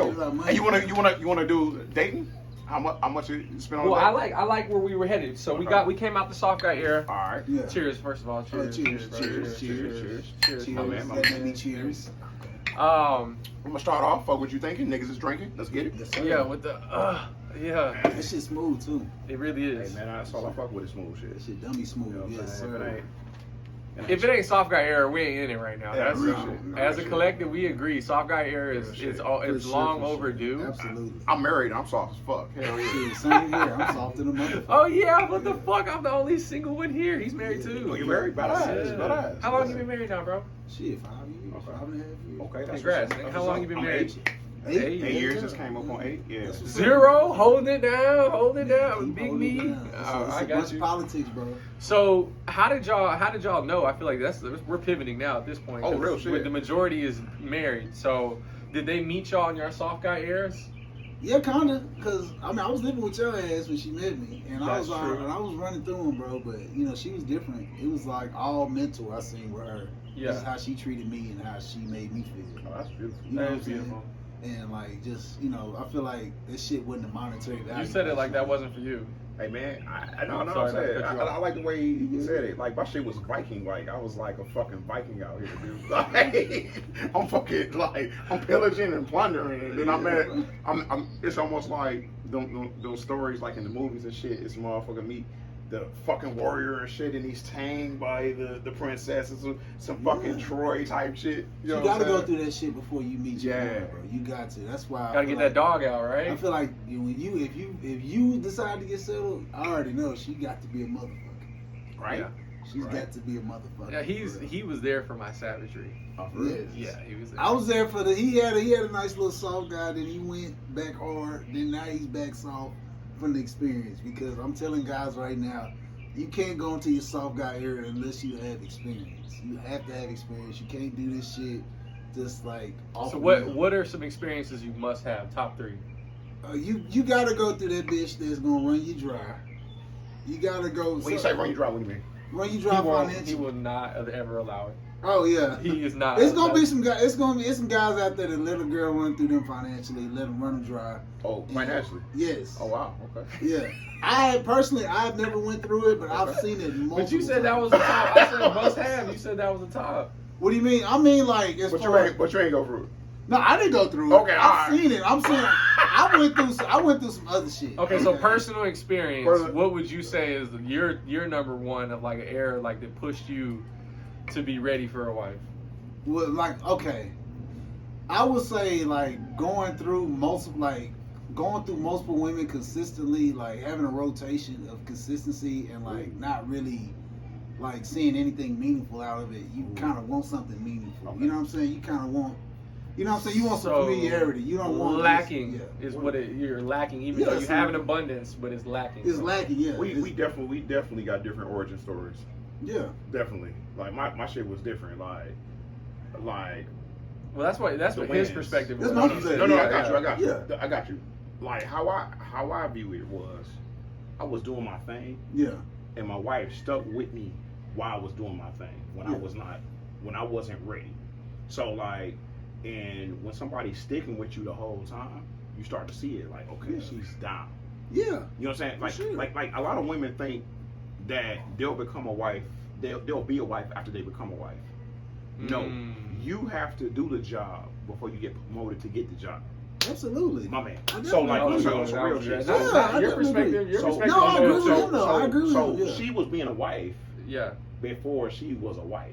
And you wanna do dating? How much you spend on? Well, I like where we were headed. So we came out the soft guy era. All right. Yeah. Cheers, first of all. Cheers. Cheers. My man, my man. Cheers. I'm gonna start off. Fuck what you thinking? Niggas is drinking. Let's get it. Yes, sir. Yeah, with the yeah. That shit smooth too. It really is. Hey man, that's all I fuck with is smooth shit. That shit dummy smooth. You know what I'm Yes, saying? sir. If it ain't soft guy era, we ain't in it right now. Yeah, That's real shit. shit. As a Real collective, we agree. Soft guy era is it's long overdue. Absolutely. I'm married. I'm soft as fuck. Hell yeah. Shit, same here. I'm soft in the motherfucker. Oh yeah, what the fuck? I'm the only single one here. He's married too. Oh, you married? Badass. Yeah. Badass. How long you been married now, bro? Shit, 5 years, 5.5 years. Okay, that's Congrats. what's up. Nigga. How long you been I'm married? 8. 8 years. Just came up on 8. Yeah. That's what's up. 0, holding it down, Keep big holding me. it down. Oh, It's I a got bunch you. of politics, bro. So how did y'all know? I feel like we're pivoting now at this point. Oh, 'cause real shit. The majority is married. So did they meet y'all in your soft guy eras? Yeah, kinda. Cause I mean, I was living with your ass when she met me, and I That's was true. and I was running through them, bro. But you know, she was different. It was like all mental. I seen with her. Yeah. Just how she treated me and how she made me feel. Oh, that's beautiful. You know That what is I'm saying? beautiful. And like, just I feel like this shit wasn't a monetary value. You said it like that wasn't for you. Hey man, I know what Sorry, I'm saying. I cut you off. I like the way you said it. Like my shit was Viking. Like I was like a fucking Viking out here, dude. Like I'm fucking like I'm pillaging and plundering, and then I'm. It's almost like those stories like in the movies and shit. It's motherfucking me, the fucking warrior and shit, and he's tamed by the princess and some fucking Troy type shit. You know gotta what I'm go saying? through that shit before you meet your Yeah. girl, bro. You got to. That's why. Gotta get that dog out, I right? feel like when if you decide to get settled, I already know she got to be a motherfucker. Right. Yeah. She's Right. got to be a motherfucker. Yeah, for real. he was there for my savagery. Oh, for real? Yes. Yeah, he was there. I was there for he had a nice little soft guy, then he went back hard, then now he's back soft from the experience. Because I'm telling guys right now, you can't go into your soft guy era unless you have experience. You have to have experience. You can't do this shit just like off. So the what whim. what are some experiences you must have? Top 3. You gotta go through that bitch that's gonna run you dry. You gotta go. When you say run you dry, what do you mean? Run you He dry won't. financially. He will not ever allow it. Oh yeah. He is not. It's gonna be some guys. It's some guys out there that let a girl run through them financially, let them run them dry. Oh, financially. Yes. Oh wow. Okay. Yeah. I've never went through it, but I've seen it multiple But you said that times. was a top. I said must have. You said that was a top. What do you mean? I mean like as But far you ain't go through it. No, I didn't go through it. Okay, I've alright. seen it. I'm saying I went through some other shit. Okay, so personal experience. Personal- What would you say is your number one of like an era like that pushed you to be ready for a wife? Well, like okay, I would say like going through multiple women consistently, like having a rotation of consistency and like not really like seeing anything meaningful out of it. You kind of want something meaningful. Okay. You know what I'm saying? You kind of want. You know what I'm saying? You want some So, familiarity. You don't want lacking just- is what you're lacking. Even Yeah, though you so- have an abundance, but it's lacking. It's lacking. Yeah. We definitely got different origin stories. Yeah. Definitely. Like my shit was different. Like Well, that's what The his wins. perspective That's was. my perspective. no, Yeah, I got you. Like how I view it was, I was doing my thing, Yeah. and my wife stuck with me while I was doing my thing when I wasn't ready. So like, and when somebody's sticking with you the whole time, you start to see it. Like, okay, she's down. Yeah. You know what I'm saying? Like, sure. like a lot of women think that they'll become a wife. They'll be a wife after they become a wife. No, you have to do the job before you get promoted to get the job. Absolutely. My man. I So like, definitely so agree. real shit. No, Yeah, no, I your definitely perspective. agree. Your So- perspective. No, I agree with so- him, though. I agree with So him, yeah. she was being a wife Yeah. before she was a wife.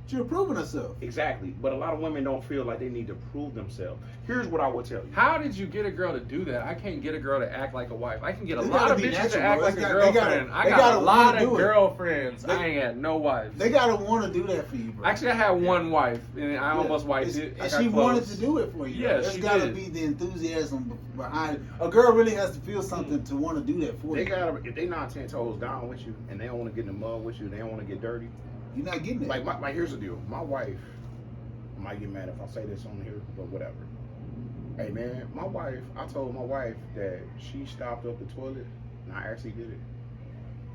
She's proving herself. Exactly. But a lot of women don't feel like they need to prove themselves. Here's what I would tell you. How did you get a girl to do that? I can't get a girl to act like a wife. I can get a They lot gotta of be bitches to natural, act bro. like a They gotta- girlfriend. I they got gotta a lot wanna of do it. girlfriends. They- I ain't had no wives. They gotta want to do that for you, bro. Actually, I had one wife, and I almost wiped it. I And got she close. wanted to do it for you. Yeah, There's she gotta did. be the enthusiasm behind it. A girl really has to feel something to want to do that for They you. gotta, if they not 10 toes down with you and they don't want to get in the mud with you, they don't want to get dirty. You're not getting it. Like here's the deal. My wife might get mad if I say this on here, but whatever. Hey man, I told my wife that she stopped up the toilet, and I actually did it.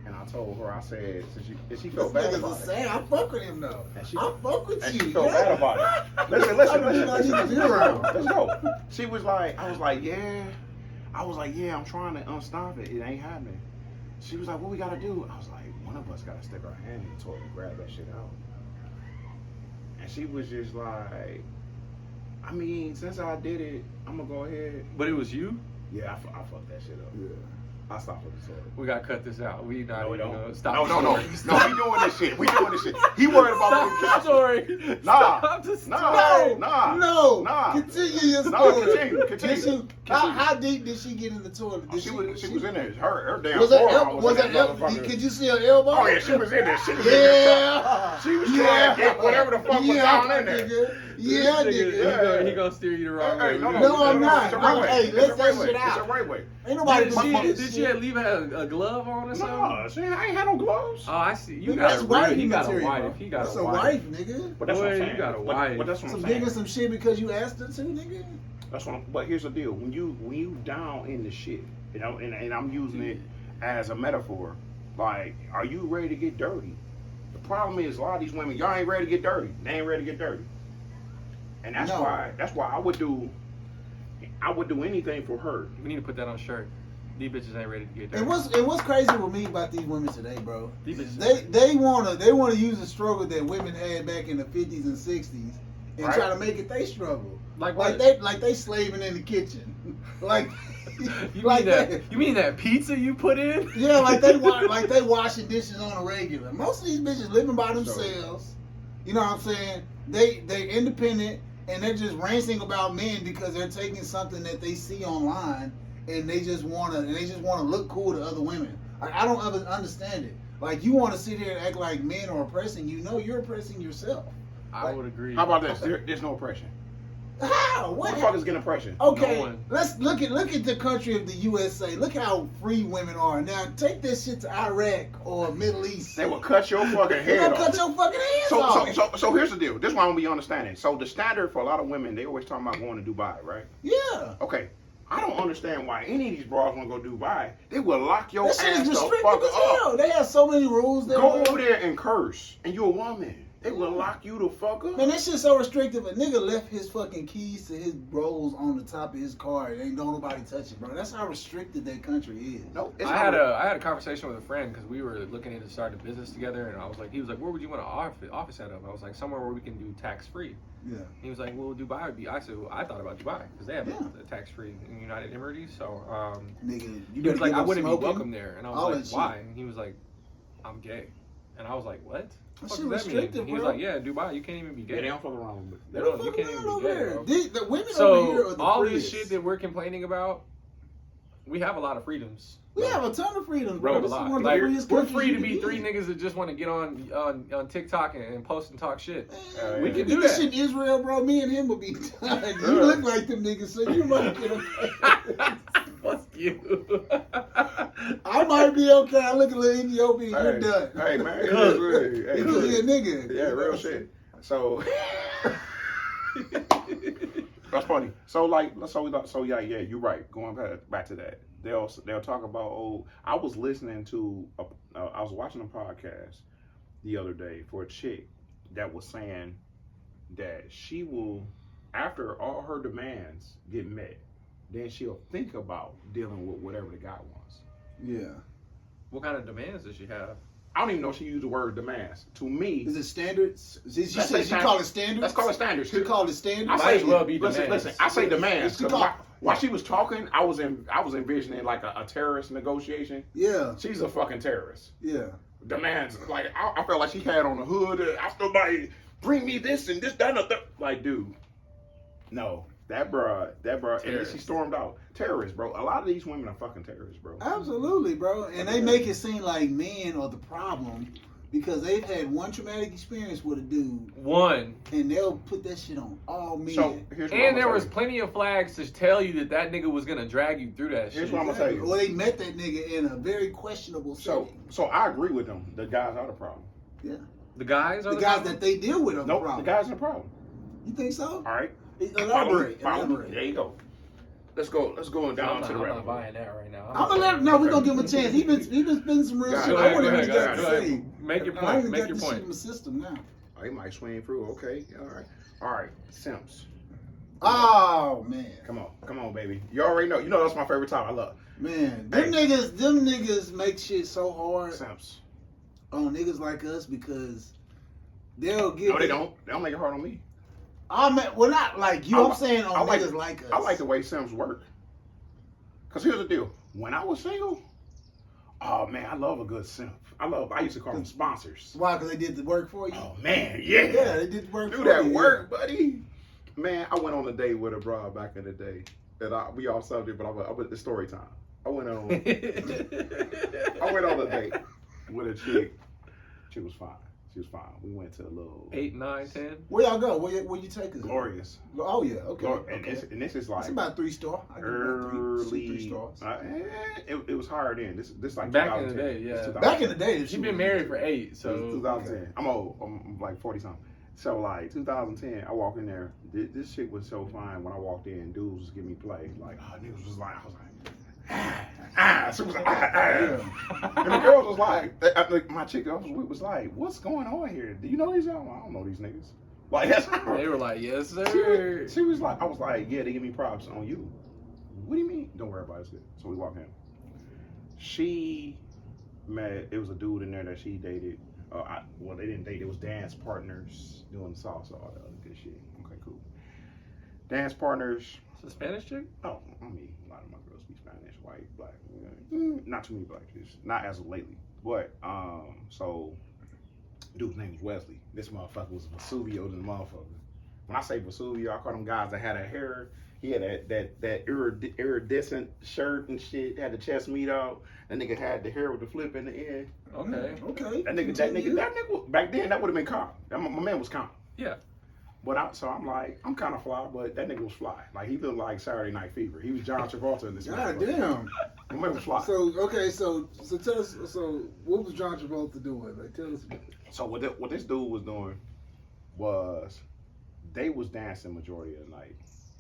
And I told her, I said, and she felt This bad nigga's about a it. sad. I fuck with him though. And she- I fuck with And you. she felt yeah. bad about it. Listen. Let's go. She was like, I was like, yeah. I'm trying to unstop it. It ain't happening. She was like, what we gotta do? I was like, one of us gotta stick our hand in the toilet and grab that shit out. And she was just like, I mean, since I did it, I'm gonna go ahead. But it was you? Yeah, I fucked that shit up. Yeah. I stopped with the toilet. We gotta cut this out. We not No, we even don't. gonna stop. No. We doing this shit. He worried about Stop the the story. Nah. Stop the story. Nah. Continue your No, story. continue. How deep did she get in the toilet? Did She was in there. Her damn Was it? forearm Was in it? that motherfucker. Could you see her elbow? Oh yeah, she was in there. She was in there. She was trying to get whatever the fuck was down in there. Nigga. Yeah, nigga. He gonna steer you the wrong way. No, I'm not. It's a right way. Hey, It's let a that right way. shit It's out. a right way. Ain't nobody Did she leave a glove on or something? No, I ain't had no gloves. Oh, I see. You Nigga, got that's a wife He got a material, wife. bro. He got That's a wife, nigga. But that's what I'm Boy, saying. you got a But wife. that's what I'm Some saying. nigga some shit because you asked her to, nigga. But here's the deal: when you down in the shit, you know, and I'm using it as a metaphor, like, are you ready to get dirty? The problem is a lot of these women, y'all ain't ready to get dirty. They ain't ready to get dirty, and that's why I would do anything for her. We need to put that on a shirt. These bitches ain't ready to get dirty. And what's crazy with me about these women today, bro? These bitches. They wanna use the struggle that women had back in the 50s and 60s and Right. try to make it they struggle. Like Like what? they slaving in the kitchen. Like You mean that pizza you put in? Yeah, like they washing dishes on a regular. Most of these bitches living by themselves. You know what I'm saying? They independent and they're just ranting about men because they're taking something that they see online and they just wanna look cool to other women. I don't understand it. Like, you want to sit here and act like men are oppressing you. No, you're oppressing yourself. I would agree. How about this? There's no oppression. How? Who What? the fuck is getting oppression? Okay, No one. let's look at the country of the USA. Look how free women are. Now take this shit to Iraq or Middle East. They will cut your fucking They're head gonna off. cut your fucking hands off. So here's the deal. This is why I don't be understanding. So the standard for a lot of women, they always talking about going to Dubai, right? Yeah. Okay. I don't understand why any of these bras want to go to Dubai. They will lock your That shit ass is the restricted fuck as up. hell. They have so many rules. Go over there and curse, and you're a woman. They will lock you the fuck up. Man, that shit's so restrictive. A nigga left his fucking keys to his rolls on the top of his car. And ain't nobody touch it, bro. That's how restricted that country is. No, it's I not had a conversation with a friend because we were looking into starting a business together, and he was like, "Where would you want an office out of?" I was like, "Somewhere where we can do tax free." Yeah. He was like, "Well, Dubai would be." I said, "Well, I thought about Dubai because they have a tax free in United Emirates." So, Nigga, you he was like, give "I up wouldn't smoking. be welcome there," and I all was that like, shit. "Why?" And he was like, "I'm gay," and I was like, "What? That What shit does that mean?" restrictive, And he was bro. like, "Yeah, Dubai, you can't even be Yeah, gay. they don't fuck around with it. They don't you fuck can't around even be over gay, there. bro." The women over here are So the all freest. this shit that we're complaining about, we have a lot of freedoms. We have a ton of freedom, Bro, bro. a This is lot. one of the Like, freest we're countries free you to can be three in. niggas that just want to get on TikTok and post and talk shit. Man, We if can you do did this that. shit in Israel, bro, me and him would be done. You look like them niggas, so you might get okay. Fuck you. I might be okay. I look a little Ethiopian, you're done. Hey, man. It is really, hey, You could be a nigga. Yeah, real shit. So that's funny. So yeah, you're right. Going back to that, they'll talk about I was listening to I was watching a podcast the other day for a chick that was saying that she will, after all her demands get met, then she'll think about dealing with whatever the guy wants. Yeah. What kind of demands does she have? I don't even know if she used the word demands. To me, Is it standards? She Let's say said she call it standards? let's call it standards. She call it standards? I Might say, as well be listen, demands. listen. I say demands. She 'Cause call- while she was talking, I was envisioning like a terrorist negotiation. Yeah, She's a fucking terrorist. yeah. Demands. Like I felt like she had on the hood. I feel like bring me this and this, that, and the third. Like, dude, no, that bruh, and then she Terrorist. stormed out. Terrorists, bro. A lot of these women are fucking terrorists, bro. Absolutely, bro. And they make it seem like men are the problem because they've had one traumatic experience with a dude, One. and they'll put that shit on all men. So here's what I'm And gonna there tell was you. plenty of flags to tell you that nigga was gonna drag you through that Here's shit. what I'm gonna tell you. Or they met that nigga in a very questionable setting. So I agree with them. The guys are the problem. Yeah. The guys are The guys that they deal with are the Nope, problem. the guys are the problem. You think so? All right. Elaborate. Follow me. Elaborate. There you go. Let's go down to the I'm rabbit not hole. buying that right now. I'm gonna let him. No, we're gonna give him a chance. He been spending some real Go shit. ahead, I want go to ahead, hear what go you got ahead. to say. Make your I point. even Make got your this shit in point. my system now. Oh, he might swing through. Okay, all right. Simps. Oh man, Come on, baby. You already know. You know that's my favorite time. I love man, Hey. them niggas make shit so hard Simps. on niggas like us because they'll give. No, they don't. They don't make it hard on me. Well, not like you. I'm saying on like- niggas like us. I like the way Simps work. Cause here's the deal. When I was single, oh man, I love a good simp. I used to call them sponsors. Why? Because they did the work for you. Oh man, yeah. Yeah, they did the work Do for that you. work, buddy. Man, I went on a date with a broad back in the day. That we all subject, but it's story time. I went on a date with a chick. She was fine. We went to a little 8, 9, 10. Where y'all go? Where you take us? glorious. Oh yeah, okay. And, okay. this is like It's about 3-star. I give it about early. three stars. It was higher then. This like Back in the 2010. day, yeah. It's 2010. Back in the day, She's been married for 8, So so 2010. I'm old. I'm like 40 something. So like 2010, I walk in there. This shit was so fine when I walked in. Dudes was giving me play. Like niggas was like, I was like, She was like, And the girls was like, my chick I was with was like, what's going on here? Do you know these y'all? I don't know these niggas. Like that's they were like, yes, sir. She was like, I was like, yeah, they give me props on you. What do you mean? Don't worry about it. It's good. So we walk in. She met, it was a dude in there that she dated. Well, they didn't date. It was dance partners doing salsa, all that other good shit. Okay, cool. Dance partners. It's a Spanish chick? Oh, I mean, a lot of my girls speak Spanish, white, black. Not too many black chicks. Not as of lately. But, so, dude's name was Wesley. This motherfucker was Vesuvio than the motherfucker. When I say Vesuvio, I call them guys that had a hair. He had that iridescent shirt and shit. Had the chest meat out. That nigga had the hair with the flip in the end. Okay. That nigga. Back then, that would have been calm. My man was calm. Yeah. But I'm like, I'm kind of fly, but that nigga was fly. Like he looked like Saturday Night Fever. He was John Travolta in this. God damn. My man was fly. So tell us. So what was John Travolta doing? Like tell us. So what this dude was doing was they was dancing majority of the night,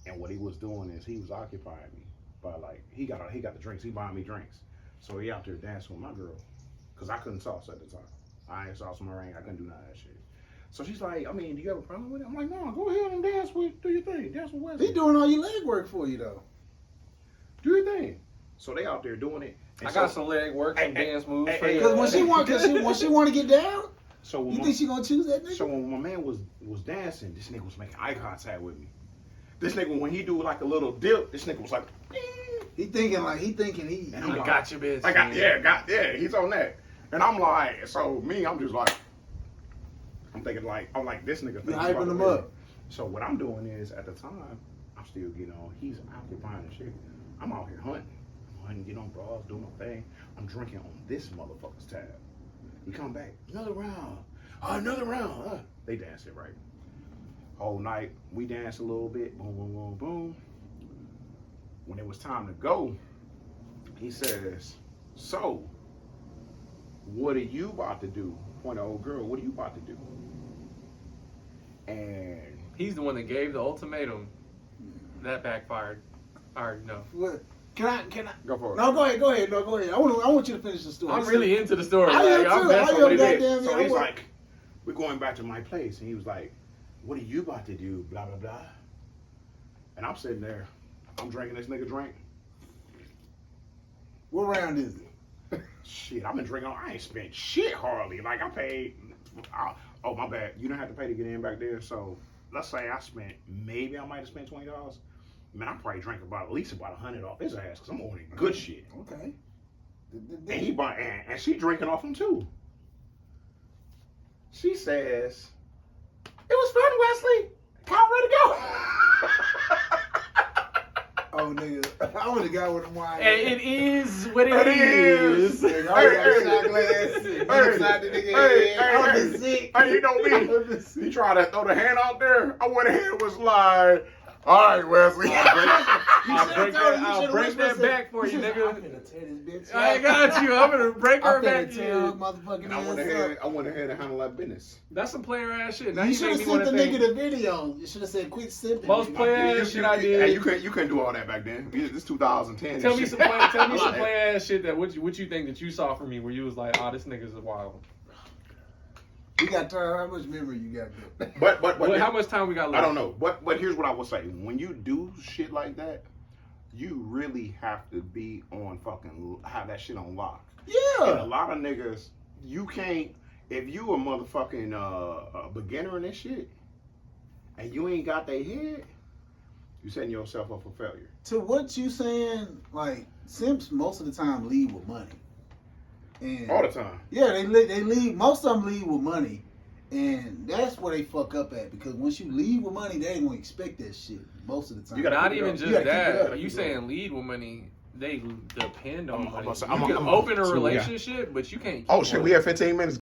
and what he was doing is he was occupying me by like he got the drinks. He buying me drinks. So he out there dancing with my girl, cause I couldn't salsa at the time. I ain't salsa meringue. I couldn't do none of that shit. So she's like, I mean, do you have a problem with it? I'm like, no, go ahead and do your thing. Dance with Wesley. He doing all your leg work for you though. Do your thing. So they out there doing it. And I got some leg work, some dance moves. for you. Because when she want to get down, So when you think she gonna choose that nigga? So when my man was dancing, this nigga was making eye contact with me. This nigga, when he do like a little dip, this nigga was like, He thinking he. And I'm I like, got you, bitch. he's on that. And I'm like, so me, I'm just like, I'm like, this nigga. You hyping him up. So what I'm doing is, at the time, I'm still getting on. He's occupying the shit. I'm out here hunting. I'm hunting, getting on bras, doing my thing. I'm drinking on this motherfucker's tab. He come back, another round. They dance it right. Whole night, we danced a little bit. Boom, boom, boom, boom. When it was time to go, he says, so, what are you about to do? Point to old girl, what are you about to do? And He's the one that gave the ultimatum. That backfired. I already know. What? Can I? go for it. No, go ahead. No, go ahead. I want you to finish the story. I'm really into the story. I am Like, I'm too. messing I am with it. goddamn. So he's like, we're going back to my place. And he was like, what are you about to do? Blah, blah, blah. And I'm sitting there. I'm drinking this nigga drink. What round is it? Shit, I've been drinking. I ain't spent shit hardly. Like, I paid. Oh, my bad. You don't have to pay to get in back there. So let's say I might have spent $20. Man, I probably drank at least about 100 off his ass because I'm ordering good shit. Okay. And he bought, and she drinking off him too. She says, "It was fun, Wesley. How ready to go?" Oh, nigga, I would have got with him wine. And it is what it It is. is. Nigga, I got a shot glass. Inside the nigga head. I would've been sick. Hey, you know me. He tried to throw the hand out there. I went ahead and was like, "All right, Wesley." I'll break that You back for for you, I'm nigga. finna tear this bitch. I got you. I'm gonna break her I'm back. finna tear her in. motherfucking And I went ass ahead. up. I went ahead and handled that business. That's some player ass shit. Now You you should make have me sent want the to nigga think. the video. You should have said, "Quit sipping." Most nigga." player ass shit I Hey, did. you couldn't do all that back then. It's 2010. Tell and me shit. some player ass shit that what you think that you saw from me where you was like, oh, this nigga's a wild. You got tired. How much memory you got? But How much time we got left? I don't know. But here's what I will say: when you do shit like that, you really have to be on fucking have that shit on lock. And a Yeah. lot of niggas, you can't if you a motherfucking a beginner in this shit, and you ain't got their head, you setting yourself up for failure. To what you saying, like Simps most of the time lead with money. And All the time. yeah, they leave. Most of them leave with money, and that's where they fuck up at. Because once you leave with money, they ain't gonna expect that shit most of the time. You gotta Not keep it even up. just You gotta keep it that. up. Are you saying lead with money? They depend on I'm money. about to say, You I'm can a- open a so, yeah. relationship, but you can't. Oh keep shit, one. we have 15 minutes.